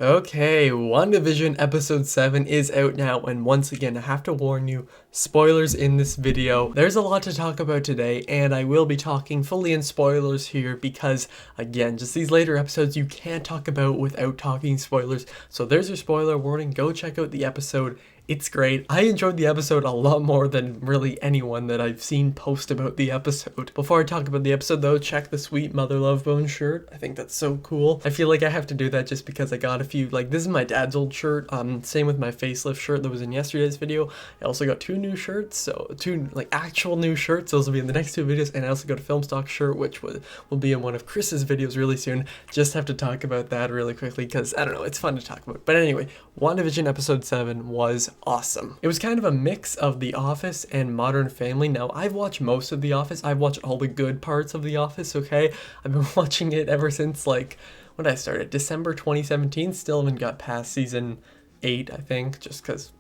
Okay, WandaVision episode 7 is out now, and once again I have to warn you, spoilers in this video. There's a lot to talk about today, and I will be talking fully in spoilers here because, again, just these later episodes you can't talk about without talking spoilers. So there's your spoiler warning, go check out the episode. It's great. I enjoyed the episode a lot more than really anyone that I've seen post about the episode. Before I talk about the episode though, check the sweet Mother Love Bone shirt. I think that's so cool. I feel like I have to do that just because I got a few, like this is my dad's old shirt. Same with my facelift shirt that was in yesterday's video. I also got two new shirts, so two like actual new shirts. Those will be in the next two videos, and I also got a film stock shirt which will be in one of Chris's videos really soon. Just have to talk about that really quickly because I don't know, it's fun to talk about. But anyway, WandaVision episode 7 was awesome. It was kind of a mix of The Office and Modern Family. Now, I've watched most of The Office. I've watched all the good parts of The Office, okay? I've been watching it ever since, like, when I started, December 2017. Still haven't got past season 8, I think, just because,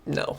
no.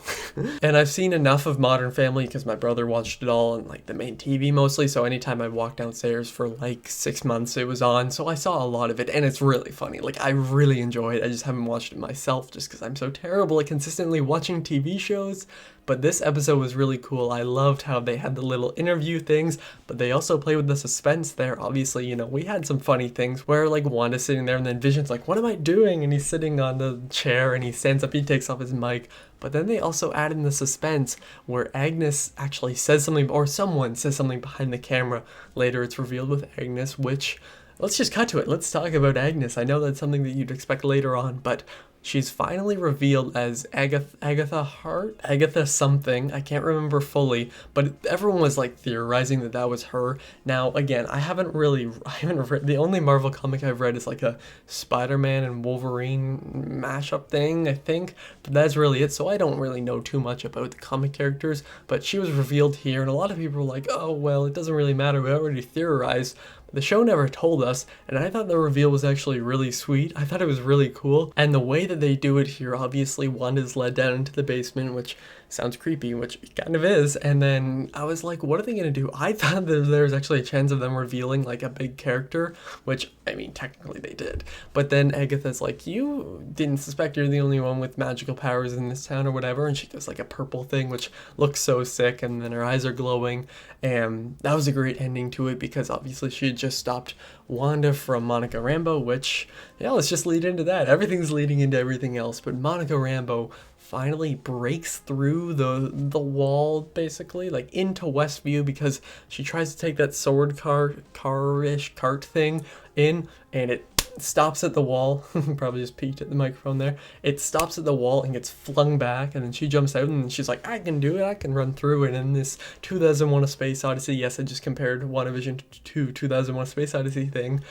And I've seen enough of Modern Family because my brother watched it all on like the main TV mostly, so anytime I walked downstairs for like 6 months it was on, so I saw a lot of it, and it's really funny. Like, I really enjoy it. I just haven't watched it myself just because I'm so terrible at consistently watching TV shows. But this episode was really cool. I loved how they had the little interview things, but they also played with the suspense there. Obviously, you know, we had some funny things where like Wanda's sitting there and then Vision's like, what am I doing? And he's sitting on the chair and he stands up, he takes off his mic. But then they also add in the suspense where Agnes actually says something, or someone says something behind the camera. Later it's revealed with Agnes, which, let's just cut to it. Let's talk about Agnes. I know that's something that you'd expect later on, but she's finally revealed as Agatha Hart? Agatha something. I can't remember fully, but everyone was like theorizing that that was her. Now, again, I haven't read, the only Marvel comic I've read is like a Spider-Man and Wolverine mashup thing, I think, but that's really it, so I don't really know too much about the comic characters, but she was revealed here, and a lot of people were like, oh, well, it doesn't really matter, we already theorized. The show never told us, and I thought the reveal was actually really sweet. I thought it was really cool, and the way that they do it here, obviously Wanda's led down into the basement, which sounds creepy, which it kind of is, and then I was like, what are they gonna do? I thought that there was actually a chance of them revealing like a big character, which, I mean, technically they did, but then Agatha's like, you didn't suspect you're the only one with magical powers in this town or whatever, and she does like a purple thing which looks so sick, and then her eyes are glowing, and that was a great ending to it because obviously she had just stopped Wanda from Monica Rambeau, which, yeah, let's just lead into that. Everything's leading into everything else, but Monica Rambeau finally breaks through the wall, basically, like into Westview, because she tries to take that sword car-ish cart thing in, and it stops at the wall. Probably just peeked at the microphone there. It stops at the wall and gets flung back, and then she jumps out and she's like, I can do it, I can run through it. And this 2001 A Space Odyssey, yes, I just compared WandaVision to 2001 A Space Odyssey thing.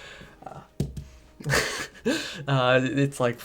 It's like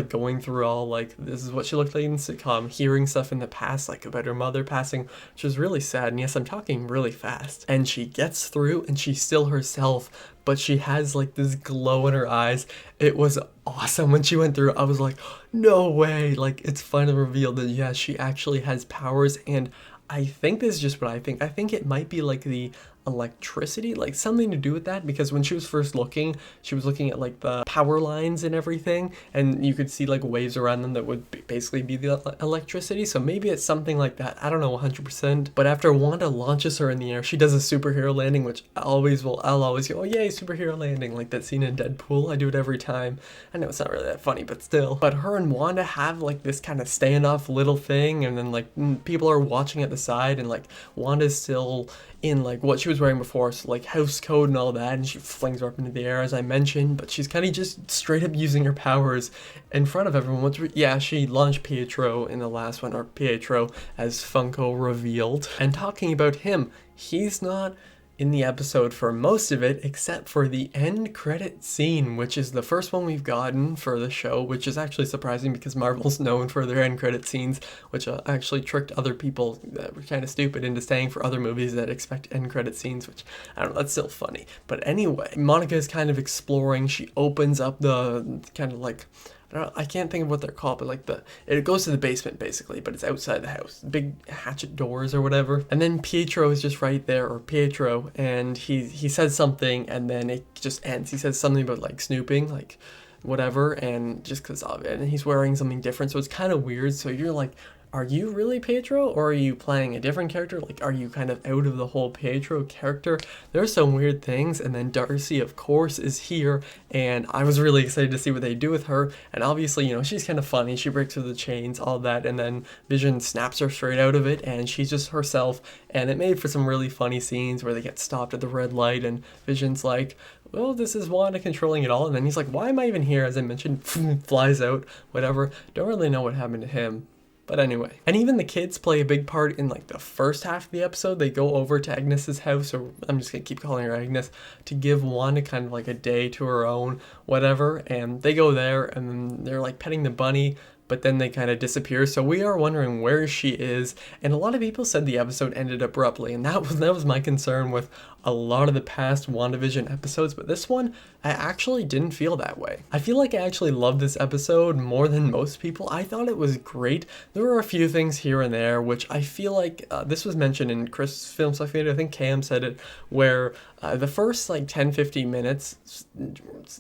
going through all, like, this is what she looked like in the sitcom, hearing stuff in the past, like about her mother passing, which was really sad. And yes, I'm talking really fast. And she gets through and she's still herself, but she has like this glow in her eyes. It was awesome when she went through. I was like, no way. Like, it's finally revealed that, yeah, she actually has powers. And I think this is just what I think. I think it might be like the electricity, like something to do with that, because when she was first looking, she was looking at like the power lines and everything, and you could see like waves around them that would basically be the electricity. So maybe it's something like that. I don't know 100%. But after Wanda launches her in the air, she does a superhero landing, which I'll always go, oh yay, superhero landing, like that scene in Deadpool. I do it every time. I know it's not really that funny, but still. But her and Wanda have like this kind of standoff little thing, and then like people are watching at the side, and like Wanda's still in like what she was wearing before, so like house code and all that, and she flings her up into the air as I mentioned, but she's kind of just straight up using her powers in front of everyone. Yeah, she launched Pietro in the last one, or Pietro as Funko revealed. And talking about him, he's not in the episode for most of it, except for the end credit scene, which is the first one we've gotten for the show, which is actually surprising because Marvel's known for their end credit scenes, which actually tricked other people that were kind of stupid into staying for other movies that expect end credit scenes, which, I don't know, that's still funny. But anyway, Monica is kind of exploring. She opens up the kind of like, I can't think of what they're called, but like it goes to the basement basically, but it's outside the house. Big hatchet doors or whatever. And then Pietro is just right there, or Pietro, and he says something, and then it just ends. He says something about like snooping, like whatever, and just because of it, and he's wearing something different, so it's kind of weird. So you're like, are you really Pedro, or are you playing a different character? Like, are you kind of out of the whole Pedro character? There's some weird things, and then Darcy, of course, is here, and I was really excited to see what they do with her, and obviously, you know, she's kind of funny, she breaks through the chains, all that, and then Vision snaps her straight out of it, and she's just herself, and it made for some really funny scenes where they get stopped at the red light, and Vision's like, well, this is Wanda controlling it all, and then he's like, why am I even here? As I mentioned, flies out, whatever. Don't really know what happened to him. But anyway, and even the kids play a big part in like the first half of the episode. They go over to Agnes's house, or I'm just gonna keep calling her Agnes, to give Wanda kind of like a day to her own, whatever. And they go there, and then they're like petting the bunny, but then they kind of disappear. So we are wondering where she is. And a lot of people said the episode ended abruptly, and that was my concern with a lot of the past WandaVision episodes, but this one, I actually didn't feel that way. I feel like I actually loved this episode more than most people. I thought it was great. There were a few things here and there, which I feel like this was mentioned in Chris Film Stuff Video, I think Cam said it, where the first like 10-15 minutes,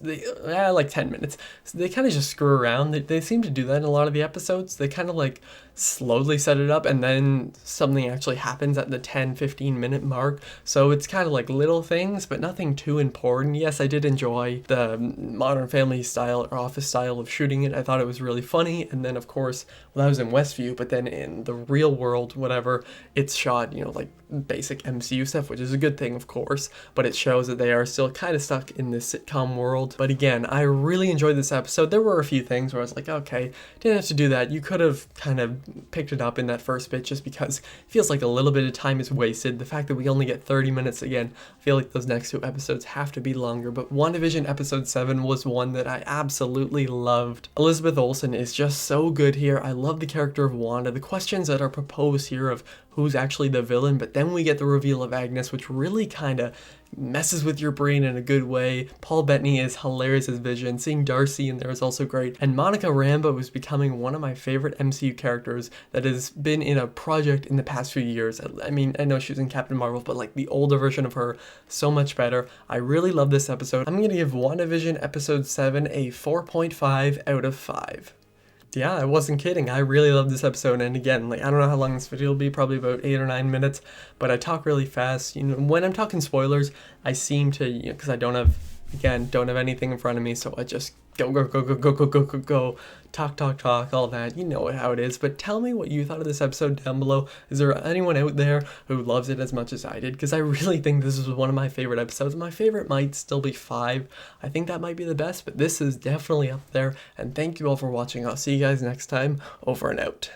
like 10 minutes, they kind of just screw around. They seem to do that in a lot of the episodes. They kind of like slowly set it up, and then something actually happens at the 10-15 minute mark. So it's kind of like little things, but nothing too important. Yes, I did enjoy the Modern Family style or Office style of shooting it. I thought it was really funny. And then of course, well, that was in Westview, but then in the real world, whatever, it's shot, you know, like basic MCU stuff, which is a good thing, of course, but it shows that they are still kind of stuck in this sitcom world. But again, I really enjoyed this episode. There were a few things where I was like, okay, didn't have to do that. You could have kind of picked it up in that first bit, just because it feels like a little bit of time is wasted. The fact that we only get 30 minutes again, I feel like those next two episodes have to be longer. But WandaVision episode 7 was one that I absolutely loved. Elizabeth Olson is just so good here. I love the character of Wanda. The questions that are proposed here of who's actually the villain, but then we get the reveal of Agnes, which really kind of messes with your brain in a good way. Paul Bettany is hilarious as Vision. Seeing Darcy in there is also great. And Monica Rambeau is becoming one of my favorite MCU characters that has been in a project in the past few years. I mean, I know she was in Captain Marvel, but like the older version of her, so much better. I really love this episode. I'm going to give WandaVision episode 7 a 4.5 out of 5. Yeah, I wasn't kidding. I really love this episode, and again, like, I don't know how long this video will be, probably about 8 or 9 minutes, but I talk really fast. You know, when I'm talking spoilers, I seem to, you know, because I don't have anything in front of me, so I just go, talk, all that. You know how it is. But tell me what you thought of this episode down below. Is there anyone out there who loves it as much as I did? Because I really think this was one of my favorite episodes. My favorite might still be 5. I think that might be the best, but this is definitely up there. And thank you all for watching. I'll see you guys next time. Over and out.